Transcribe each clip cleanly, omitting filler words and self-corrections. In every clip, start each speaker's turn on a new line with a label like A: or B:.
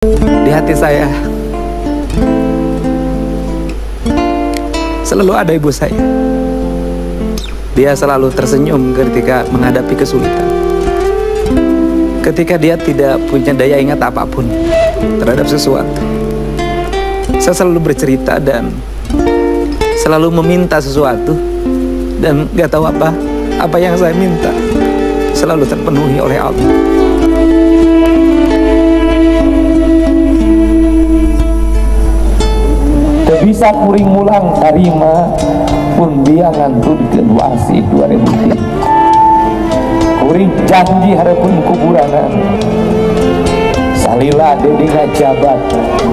A: Di hati saya selalu ada ibu saya. Dia selalu tersenyum ketika menghadapi kesulitan. Ketika dia tidak punya daya ingat apapun terhadap sesuatu, saya selalu bercerita dan selalu meminta sesuatu, dan gak tahu apa yang saya minta selalu terpenuhi oleh Allah.
B: Bisa kuring mulang tarima pun dia ngantudkeun wasi 2003. Kuring janji hareupeun kuburanan salila dedi ngajabat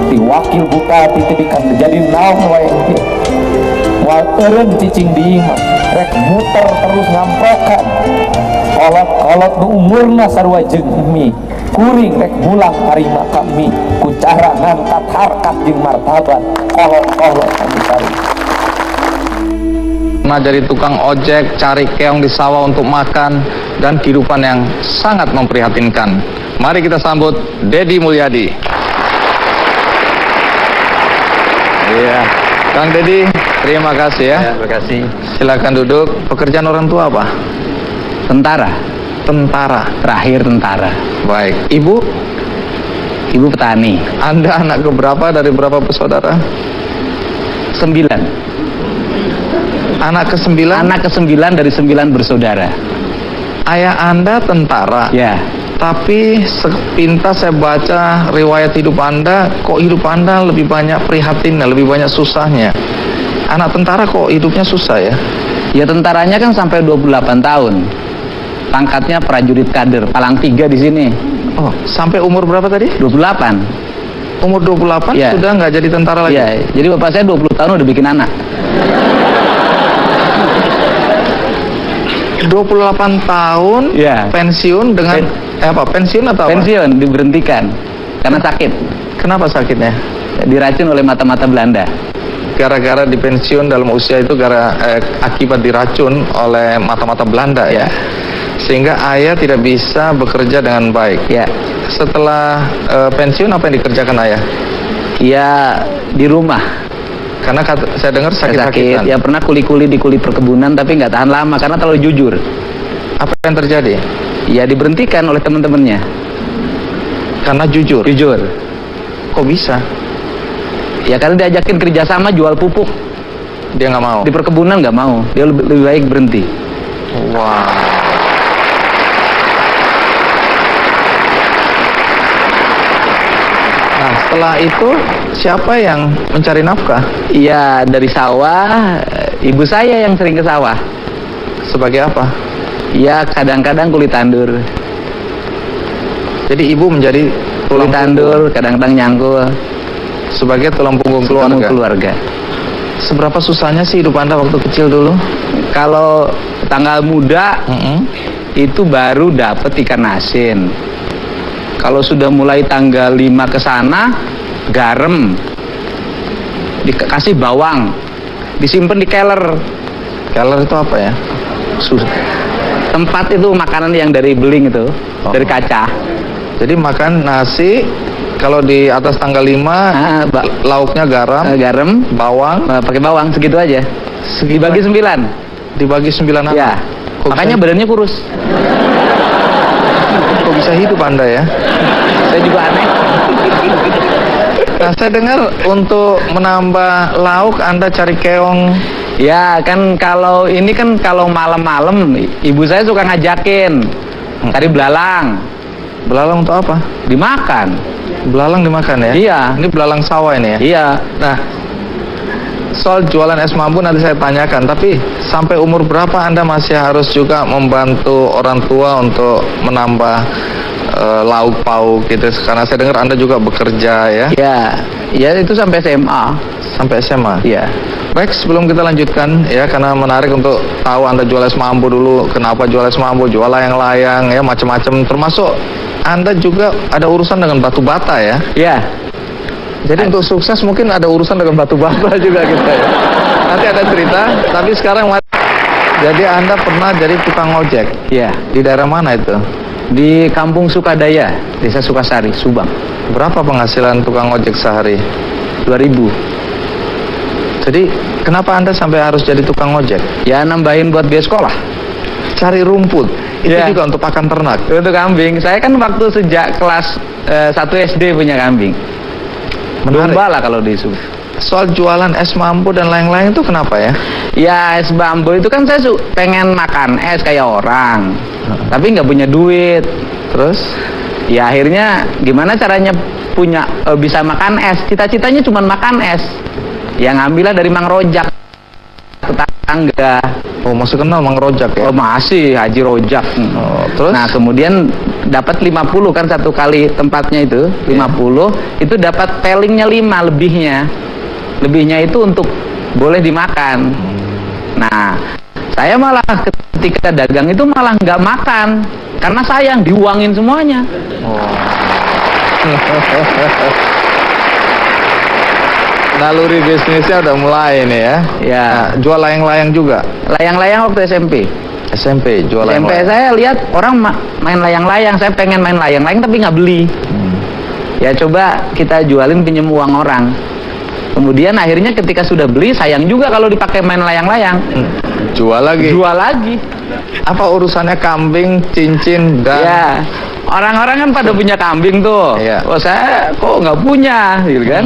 B: ti wakil bupati teh dikan jadi naon wae teh moal eureun cicing dieu mah rek muter terus ngamprokan kolot-kolot nu umurna sarua jeung mi kuring rek mulang tarima kami ku cara ngangkat harkat jeung martabat kolot-kolot kami cari.
C: Pernah jadi tukang ojek, cari keong di sawah untuk makan, dan kehidupan yang sangat memprihatinkan. Mari kita sambut Deddy Mulyadi. Iya, Kang Deddy, terima kasih ya.
D: Terima kasih.
C: Silakan duduk. Pekerjaan orang tua apa?
D: Tentara.
C: Tentara.
D: Terakhir tentara.
C: Baik. Ibu?
D: Ibu petani.
C: Anda anak keberapa dari berapa bersaudara?
D: 9.
C: Anak ke-9?
D: Anak ke-9 dari 9 bersaudara.
C: Ayah Anda tentara?
D: Ya.
C: Tapi sepintas saya baca riwayat hidup Anda, kok hidup Anda lebih banyak prihatinnya, lebih banyak susahnya. Anak tentara kok hidupnya susah ya?
D: Ya tentaranya kan sampai 28 tahun. Pangkatnya prajurit kader, palang 3 di sini.
C: Oh, sampai umur berapa tadi?
D: 28.
C: Umur 28
D: Ya.
C: Sudah nggak jadi tentara lagi?
D: Ya, jadi bapak saya 20 tahun udah bikin anak.
C: 28 tahun
D: Ya.
C: pensiun dengan pensiun atau apa?
D: Pensiun diberhentikan karena sakit.
C: Kenapa sakitnya?
D: Diracun oleh mata-mata Belanda.
C: Gara-gara dipensiun dalam usia itu akibat diracun oleh mata-mata Belanda ya. Sehingga ayah tidak bisa bekerja dengan baik.
D: Ya.
C: Setelah pensiun apa yang dikerjakan ayah?
D: Ya di rumah.
C: Karena saya dengar sakit-sakitan.
D: Ya pernah kuli-kuli di kuli perkebunan tapi nggak tahan lama karena terlalu jujur.
C: Apa yang terjadi?
D: Ya diberhentikan oleh teman-temannya.
C: Karena jujur.
D: Jujur.
C: Kok bisa?
D: Ya karena diajakin kerjasama jual pupuk
C: Dia nggak mau.
D: di perkebunan nggak mau. Dia lebih baik berhenti.
C: Wow. Nah setelah itu siapa yang mencari nafkah?
D: Iya dari sawah. Ibu saya yang sering ke sawah.
C: Sebagai apa?
D: Iya kadang-kadang kulit tandur.
C: Jadi ibu menjadi
D: Kulit tandur, kadang-kadang nyangkul.
C: Sebagai tulang punggung keluarga.
D: Keluarga.
C: Seberapa susahnya sih hidup Anda waktu kecil dulu?
D: Kalau tanggal muda itu baru dapat ikan asin. Kalau sudah mulai tanggal 5 ke sana, garam, dikasih bawang, disimpan di keler.
C: Keler itu apa ya?
D: Tempat itu makanan yang dari beling itu, dari kaca.
C: Jadi makan nasi, kalau di atas tanggal 5, lauknya garam,
D: Garam,
C: bawang,
D: pakai bawang segitu aja. Dibagi 9.
C: dibagi 9 anak.
D: Ya. Makanya badannya kurus.
C: Kok bisa hidup Anda ya?
D: Saya juga aneh.
C: Nah, saya dengar untuk menambah lauk Anda cari keong.
D: Ya kan kalau ini kan kalau malam-malam ibu saya suka ngajakin cari belalang.
C: Belalang untuk apa?
D: Dimakan.
C: Belalang dimakan ya?
D: Iya.
C: Ini belalang sawah ini ya?
D: Iya.
C: Nah, soal jualan es mambu nanti saya tanyakan. Tapi sampai umur berapa Anda masih harus juga membantu orang tua untuk menambah lauk pauk gitu? Karena saya dengar Anda juga bekerja ya?
D: Ya. Ya itu sampai SMA.
C: Sampai SMA?
D: Iya.
C: Baik, sebelum kita lanjutkan ya, karena menarik untuk tahu Anda jual es mambu dulu. Kenapa jual es mambu? Jual layang-layang ya, macam-macam. Termasuk Anda juga ada urusan dengan batu bata ya?
D: Iya.
C: Jadi untuk sukses mungkin ada urusan dengan batu bata juga gitu ya. Nanti ada cerita, tapi sekarang jadi Anda pernah jadi tukang ojek.
D: Iya.
C: Di daerah mana itu?
D: Di Kampung Sukadaya, Desa Sukasari, Subang.
C: Berapa penghasilan tukang ojek sehari?
D: 2.000.
C: Jadi kenapa Anda sampai harus jadi tukang ojek?
D: Ya nambahin buat biaya sekolah.
C: Cari rumput. Itu
D: Iya.
C: juga untuk pakan ternak.
D: Untuk kambing, saya kan waktu sejak kelas 1 SD punya kambing.
C: Menarik.
D: Domba lah kalau di Subang.
C: Soal jualan es mambu dan lain-lain itu kenapa ya?
D: Ya es bambu itu kan saya pengen makan es kayak orang, tapi nggak punya duit.
C: Terus?
D: Ya akhirnya gimana caranya punya bisa makan es? Cita-citanya cuma makan es. Ya ngambillah dari Mang Rojak, tetangga.
C: Oh, masih kenal Mang Rojak ya?
D: Oh masih Haji Rojak.
C: Oh, terus?
D: Nah kemudian dapat 50 kan satu kali tempatnya itu 50 itu dapat pelingnya 5 lebihnya itu untuk boleh dimakan. Nah saya malah ketika dagang itu malah nggak makan karena sayang diuangin semuanya.
C: Naluri bisnisnya udah mulai nih ya.
D: Ya
C: Nah, jual layang-layang juga.
D: layang-layang waktu SMP.
C: SMP jual
D: SMP
C: layang-layang.
D: saya lihat orang main layang-layang, saya pengen main layang-layang tapi nggak beli. Ya coba kita jualin pinjem uang orang. Kemudian akhirnya ketika sudah beli sayang juga kalau dipakai main layang-layang.
C: Jual lagi.
D: Jual lagi.
C: Apa urusannya kambing, cincin dan
D: Ya orang-orang kan pada punya kambing tuh.
C: Iya.
D: Oh saya kok nggak punya, gitu kan?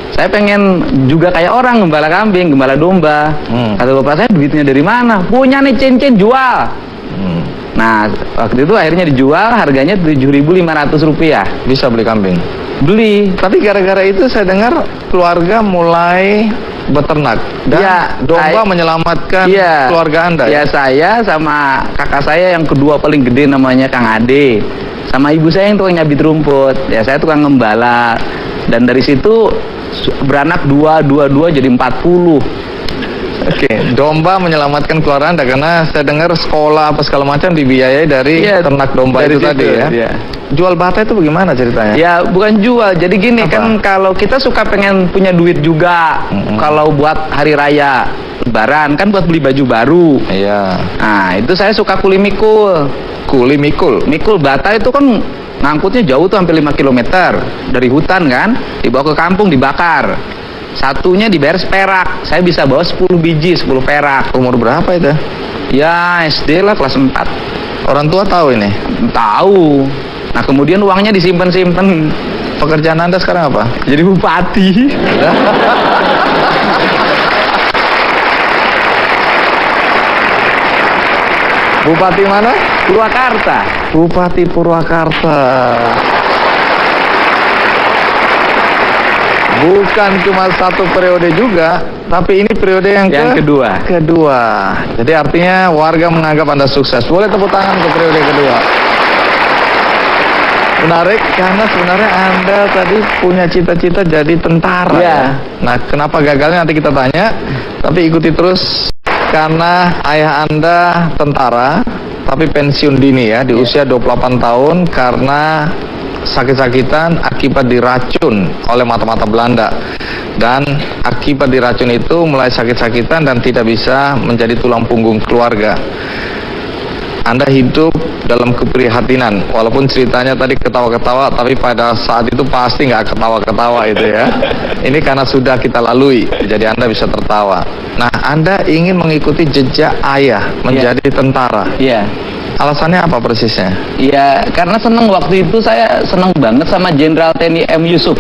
D: Saya pengen juga kayak orang gembala kambing, gembala domba. Kata bapak saya duitnya dari mana? Punya nih cincin jual. Nah waktu itu akhirnya dijual harganya Rp7.500.
C: bisa beli kambing.
D: Beli.
C: Tapi gara-gara itu saya dengar keluarga mulai beternak dan
D: Iya,
C: domba
D: saya-
C: menyelamatkan
D: Iya.
C: keluarga Anda.
D: Ya saya sama kakak saya yang kedua paling gede namanya Kang Ade, sama ibu saya yang tukang nyabit rumput. Ya saya tukang ngembala. Dan dari situ beranak dua jadi 40.
C: Oke, domba menyelamatkan keluarga Anda karena saya dengar sekolah apa segala macam dibiayai dari
D: Iya,
C: ternak domba
D: dari
C: itu
D: situ,
C: tadi ya.
D: iya.
C: Jual bata itu bagaimana ceritanya?
D: Ya bukan jual. Jadi gini
C: Apa?
D: kan kalau kita suka pengen punya duit juga. Kalau buat hari raya Lebaran kan buat beli baju baru.
C: Iya.
D: Nah itu saya suka kuli mikul.
C: Kuli mikul.
D: Mikul bata itu kan ngangkutnya jauh tuh hampir 5 km dari hutan kan, dibawa ke kampung dibakar. Satunya dibayar seperak. Saya bisa bawa 10 biji 10 perak.
C: Umur berapa itu?
D: Ya SD lah kelas 4.
C: Orang tua tahu ini.
D: Tahu. Nah kemudian uangnya disimpan-simpan.
C: Pekerjaan Anda sekarang apa?
D: Jadi bupati.
C: Bupati mana?
D: Purwakarta.
C: Bupati Purwakarta. Bukan cuma satu periode juga, tapi ini periode yang
D: Kedua.
C: kedua. Jadi artinya warga menganggap Anda sukses. Boleh tepuk tangan ke periode kedua. Menarik karena sebenarnya Anda tadi punya cita-cita jadi tentara.
D: Iya.
C: Ya? Nah, kenapa gagalnya nanti kita tanya. Tapi ikuti terus karena ayah Anda tentara, tapi pensiun dini ya di usia 28 tahun karena sakit-sakitan akibat diracun oleh mata-mata Belanda. Dan akibat diracun itu mulai sakit-sakitan dan tidak bisa menjadi tulang punggung keluarga. Anda hidup dalam keprihatinan, walaupun ceritanya tadi ketawa-ketawa, tapi pada saat itu pasti nggak ketawa-ketawa itu ya. Ini karena sudah kita lalui, jadi Anda bisa tertawa. Nah, Anda ingin mengikuti jejak ayah menjadi tentara.
D: Iya.
C: Alasannya apa persisnya?
D: Iya, karena seneng waktu itu saya seneng banget sama Jenderal TNI M. Yusuf.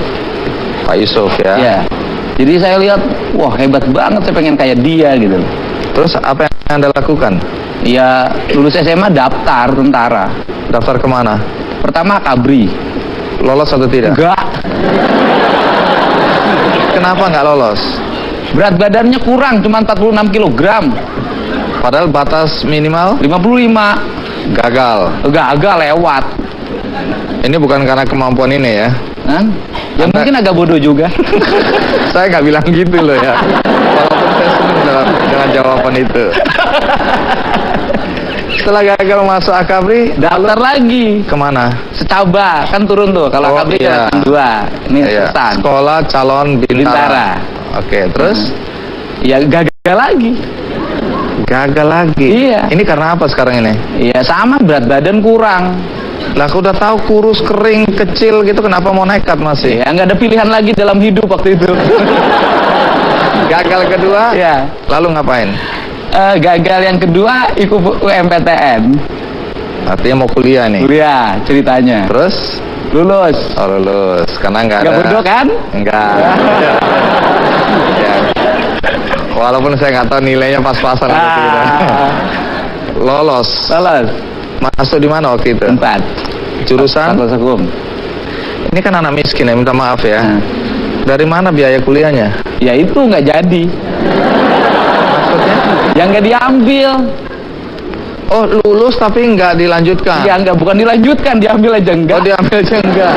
C: Pak Yusuf ya.
D: Iya. Jadi saya lihat, wah hebat banget, saya pengen kayak dia gitu.
C: Terus apa yang Anda lakukan?
D: Ya lulus SMA daftar tentara.
C: Daftar kemana?
D: Pertama Kabri.
C: Lolos atau tidak?
D: Enggak.
C: Kenapa nggak lolos?
D: Berat badannya kurang, cuma 46 kg.
C: Padahal batas minimal
D: 55.
C: gagal.
D: Gagal lewat.
C: Ini bukan karena kemampuan ini ya.
D: Hah? Ya
C: Anda-
D: mungkin agak bodoh juga.
C: Saya nggak bilang gitu loh ya. Walaupun saya senang dengan jawaban itu. Setelah gagal masuk Akabri,
D: Daftar lagi.
C: kemana?
D: Secaba kan turun tuh kalau
C: Oh,
D: Kabri
C: iya.
D: kan 2. Ini
C: Iya,
D: pesan.
C: Sekolah calon bintara.
D: Bintara.
C: Oke, terus
D: Ya gagal lagi.
C: gagal lagi.
D: Iya.
C: Ini karena apa sekarang ini?
D: Iya sama berat badan kurang.
C: Lah aku udah tahu kurus, kering, kecil gitu, kenapa mau nekat masih?
D: Ya nggak ada pilihan lagi dalam hidup waktu itu.
C: Gagal kedua,
D: Ya.
C: lalu ngapain?
D: Gagal yang kedua ikut UMPTN.
C: Artinya mau kuliah nih.
D: Kuliah ceritanya.
C: Terus?
D: Lulus.
C: Oh lulus, karena nggak
D: Nggak
C: ada.
D: bodoh kan?
C: Enggak. Ya. Walaupun saya nggak tahu nilainya pas-pasan atau tidak. Lolos.
D: Lolos.
C: Masuk di mana waktu itu?
D: Tempat.
C: Jurusan?
D: Fakultas Hukum.
C: Ini kan anak miskin ya, minta maaf ya.
D: Nah.
C: Dari mana biaya kuliahnya?
D: Ya itu nggak jadi.
C: Maksudnya?
D: Yang nggak diambil.
C: Oh lulus tapi nggak dilanjutkan?
D: Ya nggak, bukan dilanjutkan, diambil aja enggak.
C: Oh diambil aja enggak?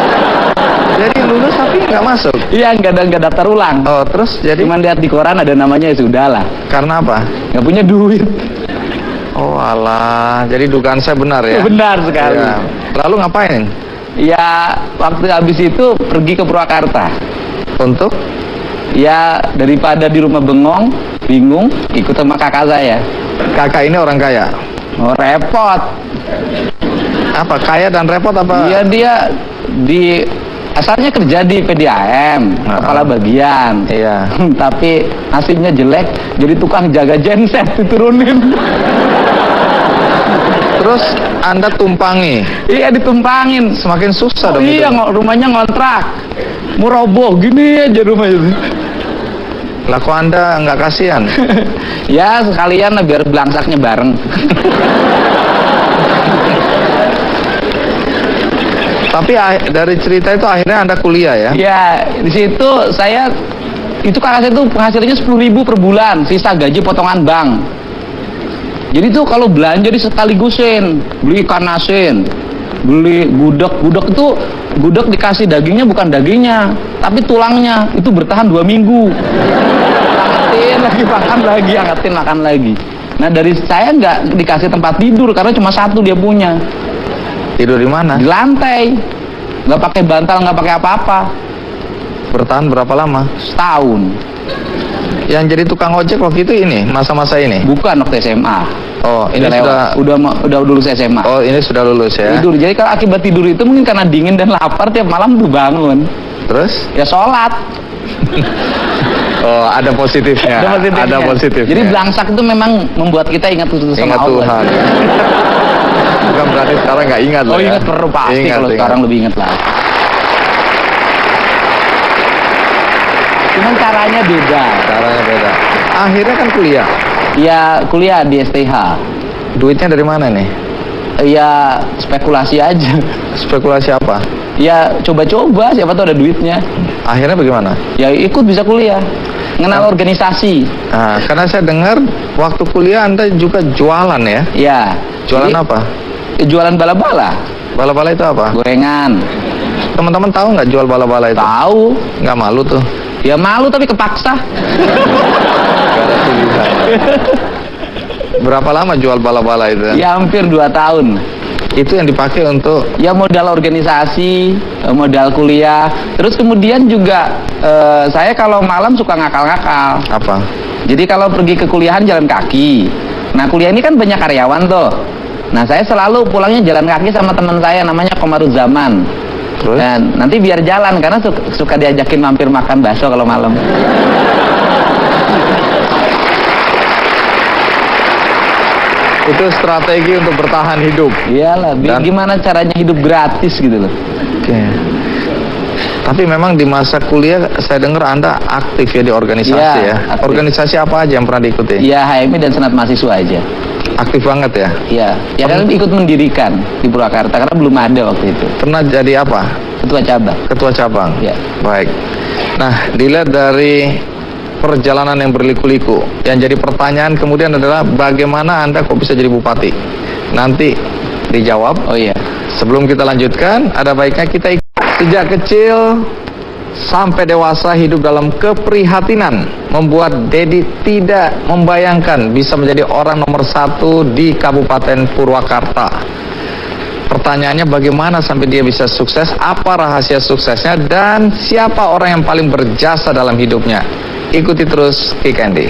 C: Jadi lulus tapi nggak masuk?
D: Iya nggak daftar ulang.
C: Oh terus jadi?
D: Cuman lihat di koran ada namanya, ya sudah lah.
C: Karena apa?
D: Nggak punya duit.
C: Oh alah, jadi dugaan saya benar ya?
D: Benar sekali.
C: Ya. Lalu ngapain?
D: Ya waktu habis itu pergi ke Purwakarta.
C: Untuk?
D: Ya daripada di rumah bengong, bingung, ikut sama kakak saya.
C: Kakak ini orang kaya?
D: Oh repot.
C: Apa? Kaya dan repot apa?
D: Iya dia asalnya kerja di PDAM, kepala bagian.
C: Iya.
D: Tapi nasibnya jelek, jadi tukang jaga genset diturunin.
C: Terus Anda tumpangi?
D: Iya ditumpangin.
C: Semakin susah dong
D: Iya
C: itu.
D: rumahnya ngontrak. Mau roboh gini aja rumahnya.
C: Lah kok Anda nggak kasihan?
D: Ya sekalian lah biar belangsaknya bareng.
C: Tapi dari cerita itu akhirnya Anda kuliah ya?
D: Ya di situ saya itu kakak saya itu penghasilannya 10.000 per bulan, sisa gaji potongan bank. Jadi tuh kalau belanja di sekaligusin, beli ikan asin, beli gudeg itu gudeg dikasih dagingnya bukan dagingnya, tapi tulangnya, itu bertahan 2 minggu. Angetin lagi, makan lagi, angetin makan lagi. Nah dari saya nggak dikasih tempat tidur karena cuma satu dia punya.
C: Tidur di mana?
D: Di lantai, nggak pakai bantal, nggak pakai apa-apa.
C: Bertahan berapa lama?
D: Setahun.
C: Yang jadi tukang ojek waktu itu ini, masa-masa ini?
D: Bukan waktu SMA.
C: Oh, ini
D: udah lulus SMA.
C: Oh, ini sudah lulus ya?
D: Tidur. Jadi kalau akibat tidur itu mungkin karena dingin dan lapar tiap malam tuh bangun.
C: Terus?
D: Ya sholat.
C: Oh, ada positifnya. Ada positifnya.
D: Jadi belangsak itu memang membuat kita ingat sama
C: Ingat
D: Allah.
C: Tuhan. Bukan berarti sekarang nggak ingat
D: Oh
C: loh ya?
D: ingat perlu pasti, kalau sekarang lebih ingat lah. Cuman caranya beda.
C: Caranya beda. Akhirnya kan kuliah.
D: Ya kuliah di STH.
C: Duitnya dari mana nih?
D: Ya spekulasi aja.
C: Spekulasi apa?
D: Ya coba-coba, siapa tahu ada duitnya.
C: Akhirnya bagaimana?
D: Ya ikut bisa kuliah. Mengenal organisasi.
C: Nah, karena saya dengar waktu kuliah Anda juga jualan ya?
D: Ya.
C: Jualan
D: Jadi,
C: apa?
D: Jualan bala-bala.
C: Bala-bala itu apa?
D: Gorengan.
C: Teman-teman tahu nggak jual bala-bala itu?
D: Tahu.
C: Nggak malu tuh?
D: Ya malu tapi kepaksa.
C: Nggak ada pilihan. Berapa lama jual bala-bala itu?
D: Ya hampir 2 tahun.
C: Itu yang dipakai untuk?
D: Ya modal organisasi, modal kuliah. Terus kemudian juga saya kalau malam suka ngakal-ngakal.
C: Apa?
D: Jadi kalau pergi ke kuliahan jalan kaki. Nah kuliah ini kan banyak karyawan tuh. Nah saya selalu pulangnya jalan kaki sama teman saya namanya Komaruzaman.
C: Terus?
D: Dan nanti biar jalan karena suka diajakin mampir makan bakso kalau malam.
C: Itu strategi untuk bertahan hidup.
D: Iyalah, gimana caranya hidup gratis gitu loh.
C: Oke. Tapi memang di masa kuliah saya dengar Anda aktif ya di organisasi
D: Ya,
C: ya.
D: aktif.
C: Organisasi apa aja yang pernah diikuti?
D: Iya, HMI dan Senat Mahasiswa aja.
C: Aktif banget ya.
D: Iya, ya kan ikut mendirikan di Purwakarta karena belum ada waktu itu.
C: Pernah jadi apa?
D: Ketua cabang.
C: Ketua cabang.
D: Ya.
C: Baik. Nah, dilihat dari perjalanan yang berliku-liku, yang jadi pertanyaan kemudian adalah bagaimana Anda kok bisa jadi bupati? Nanti dijawab.
D: Oh iya.
C: Sebelum kita lanjutkan, ada baiknya kita sejak kecil sampai dewasa hidup dalam keprihatinan membuat Dedi tidak membayangkan bisa menjadi orang nomor 1 di Kabupaten Purwakarta. Pertanyaannya bagaimana sampai dia bisa sukses, apa rahasia suksesnya, dan siapa orang yang paling berjasa dalam hidupnya. Ikuti terus Kick Andy.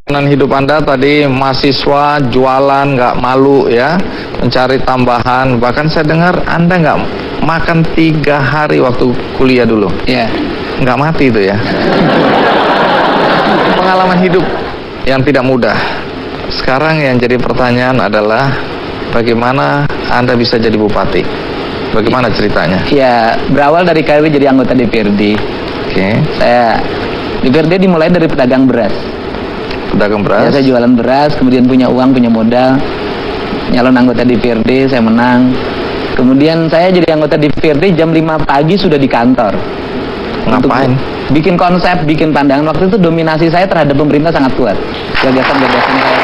C: Perjalanan hidup Anda tadi mahasiswa, jualan, nggak malu ya, mencari tambahan. Bahkan saya dengar Anda nggak makan 3 hari waktu kuliah dulu.
D: Ya.
C: Nggak mati itu ya. Pengalaman hidup yang tidak mudah. Sekarang yang jadi pertanyaan adalah bagaimana Anda bisa jadi bupati? Bagaimana ceritanya?
D: Ya, berawal dari karir jadi anggota DPRD.
C: Oke.
D: Saya DPRD dimulai dari pedagang beras.
C: Pedagang
D: Ya,
C: beras.
D: saya jualan beras, kemudian punya uang, punya modal. Nyalon anggota DPRD, saya menang. Kemudian saya jadi anggota DPRD jam 5 pagi sudah di kantor.
C: Ngapain?
D: Untuk bikin konsep, bikin pandangan. Waktu itu dominasi saya terhadap pemerintah sangat kuat. Gagasan-gagasan saya.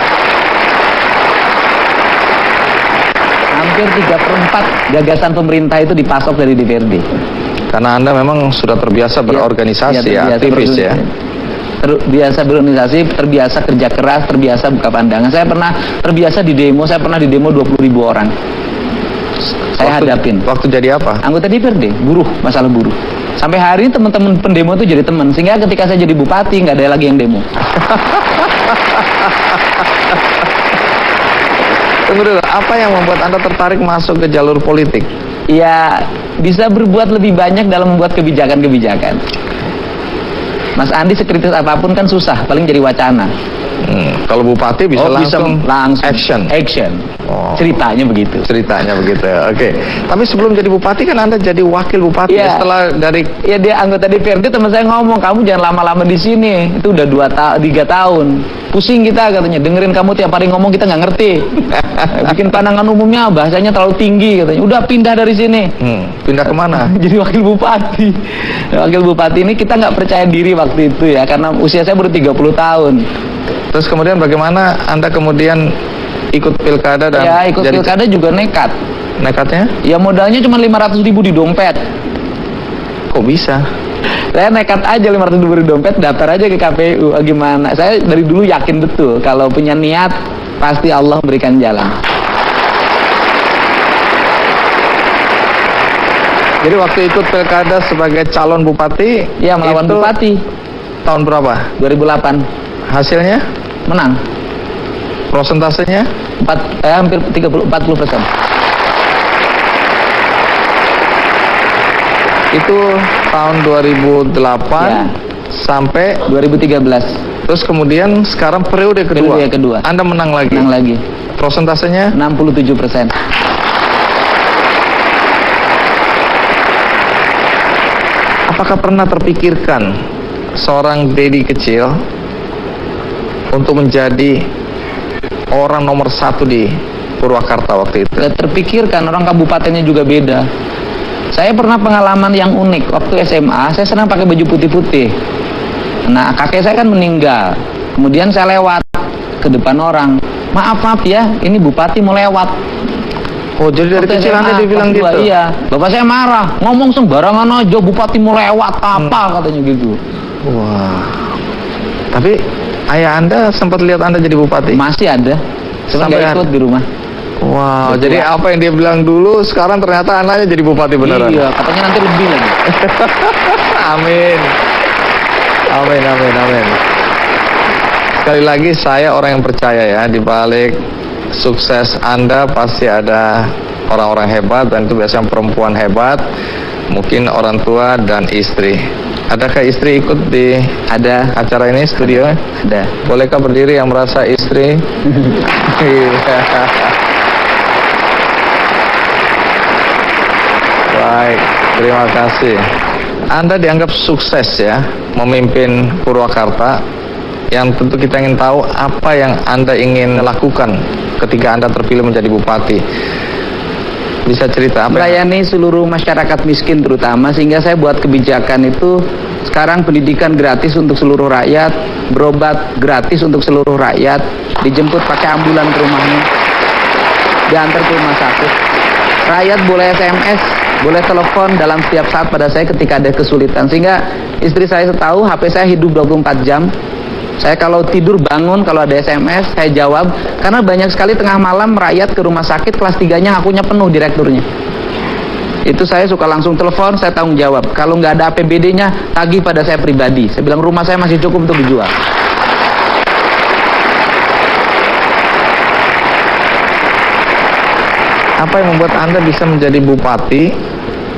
D: Hampir 3/4 gagasan pemerintah itu dipasok dari DPRD.
C: Karena Anda memang sudah terbiasa berorganisasi ya, aktivis ya.
D: Terbiasa berorganisasi, terbiasa kerja keras, terbiasa buka pandangan. Saya pernah terbiasa di demo, saya pernah di demo 20.000 orang. Saya hadapin.
C: Waktu jadi apa?
D: Anggota DPRD, buruh, masalah buruh. Sampai hari ini teman-teman pendemo itu jadi teman. Sehingga ketika saya jadi bupati, nggak ada lagi yang demo.
C: Tunggu dulu, apa yang membuat Anda tertarik masuk ke jalur politik?
D: Ya, bisa berbuat lebih banyak dalam membuat kebijakan-kebijakan. Mas Andi sekritis apapun kan susah, paling jadi wacana.
C: Kalau bupati bisa langsung
D: langsung action.
C: Oh.
D: Ceritanya begitu.
C: Ceritanya begitu ya. Oke. Tapi sebelum jadi bupati kan Anda jadi wakil bupati.
D: Iya.
C: Setelah dari
D: Ya, dia anggota DPRD, teman saya ngomong, kamu jangan lama-lama di sini. Itu udah 3 tahun. Pusing kita katanya, dengerin kamu tiap hari ngomong kita nggak ngerti. Bikin pandangan umumnya bahasanya terlalu tinggi katanya. Udah pindah dari sini.
C: pindah kemana?
D: Jadi wakil bupati. Wakil bupati ini kita nggak percaya diri waktu itu ya, karena usia saya baru 30 tahun.
C: Terus kemudian bagaimana Anda kemudian ikut pilkada dan
D: Ya, ikut
C: jadi
D: pilkada juga nekat.
C: nekatnya?
D: Ya, modalnya cuma 500.000 di dompet.
C: Kok bisa?
D: Saya nekat aja 500.000 di dompet, daftar aja ke KPU. Gimana? Saya dari dulu yakin betul kalau punya niat pasti Allah berikan jalan.
C: Jadi waktu ikut pilkada sebagai calon bupati,
D: Ya, melawan
C: itu
D: bupati
C: tahun berapa?
D: 2008
C: Hasilnya?
D: menang.
C: Prosentasenya?
D: Hampir 40%.
C: Itu tahun 2008
D: Ya.
C: sampai
D: 2013
C: terus kemudian sekarang periode kedua.
D: Periode kedua.
C: Anda menang lagi.
D: menang lagi.
C: Prosentasenya?
D: 67%.
C: Apakah pernah terpikirkan seorang Dedi kecil untuk menjadi orang nomor 1 di Purwakarta waktu itu?
D: Gak terpikirkan, orang kabupatennya juga beda. Saya pernah pengalaman yang unik. Waktu SMA, saya senang pakai baju putih-putih. Nah, kakek saya kan meninggal. Kemudian saya lewat ke depan orang. Maaf ya, ini bupati mau lewat.
C: Oh, jadi dari
D: Waktu
C: kecil
D: SMA,
C: Anda dibilang
D: kelas
C: gitu?
D: 2, iya. Bapak saya marah. Ngomong sembarangan aja, bupati mau lewat apa katanya gitu.
C: Wah. Tapi ayah Anda sempat lihat Anda jadi bupati?
D: Masih ada. Cuma
C: Sampai
D: nggak ikut di rumah.
C: Wow,
D: Betul.
C: jadi apa yang dia bilang dulu sekarang ternyata anaknya jadi bupati beneran?
D: Iya, katanya nanti lebih lagi.
C: Amin. Amin, amin, amin. Sekali lagi saya orang yang percaya ya, di balik sukses Anda pasti ada orang-orang hebat, dan itu biasanya perempuan hebat, mungkin orang tua dan istri. Adakah istri ikut di
D: Ada.
C: acara ini, studio?
D: Ada.
C: Bolehkah berdiri yang merasa istri? Baik, terima kasih. Anda dianggap sukses ya, memimpin Purwakarta. Yang tentu kita ingin tahu apa yang Anda ingin lakukan ketika Anda terpilih menjadi bupati. Bisa cerita apa?
D: Melayani seluruh masyarakat miskin terutama, sehingga saya buat kebijakan itu sekarang pendidikan gratis untuk seluruh rakyat, berobat gratis untuk seluruh rakyat, dijemput pakai ambulan ke rumahnya, diantar ke rumah sakit. Rakyat boleh SMS, boleh telepon dalam setiap saat pada saya ketika ada kesulitan, sehingga istri saya tahu HP saya hidup 24 jam. Saya kalau tidur bangun, kalau ada SMS, saya jawab. Karena banyak sekali tengah malam rakyat ke rumah sakit, kelas 3-nya ngakunya penuh direkturnya. Itu saya suka langsung telepon, saya tanggung jawab. Kalau nggak ada APBD-nya, tagih pada saya pribadi. Saya bilang rumah saya masih cukup untuk dijual.
C: Apa yang membuat Anda bisa menjadi bupati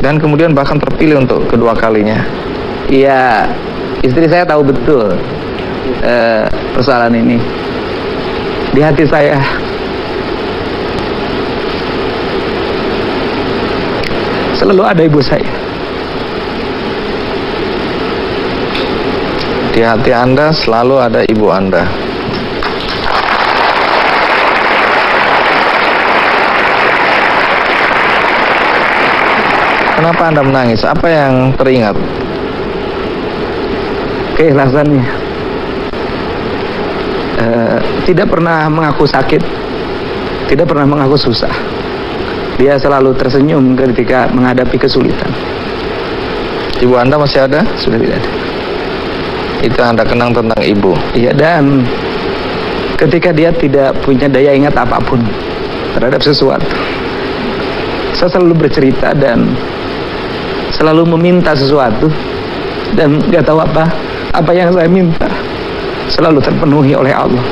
C: dan kemudian bahkan terpilih untuk kedua kalinya?
D: Iya, istri saya tahu betul persoalan ini. Di hati saya
A: selalu ada ibu saya.
C: Di hati Anda selalu ada ibu Anda. Kenapa Anda menangis? Apa yang teringat?
A: Keikhlasannya. Tidak pernah mengaku sakit, tidak pernah mengaku susah. Dia selalu tersenyum ketika menghadapi kesulitan.
C: Ibu Anda masih ada?
A: Sudah tidak ada.
C: Itu yang Anda kenang tentang ibu.
A: Iya, dan ketika dia tidak punya daya ingat apapun terhadap sesuatu, saya selalu bercerita dan selalu meminta sesuatu, dan gak tahu apa yang saya minta selalu terpenuhi oleh Allah.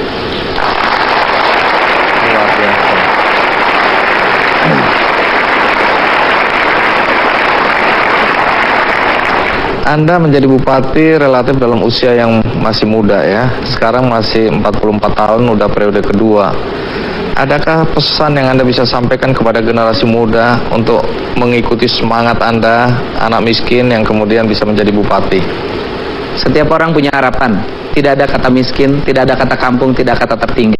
C: Luar biasa. Anda menjadi bupati relatif dalam usia yang masih muda ya. Sekarang masih 44 tahun, udah periode kedua. Adakah pesan yang Anda bisa sampaikan kepada generasi muda untuk mengikuti semangat Anda, anak miskin yang kemudian bisa menjadi bupati?
D: Setiap orang punya harapan. Tidak ada kata miskin, tidak ada kata kampung, tidak ada kata tertinggal.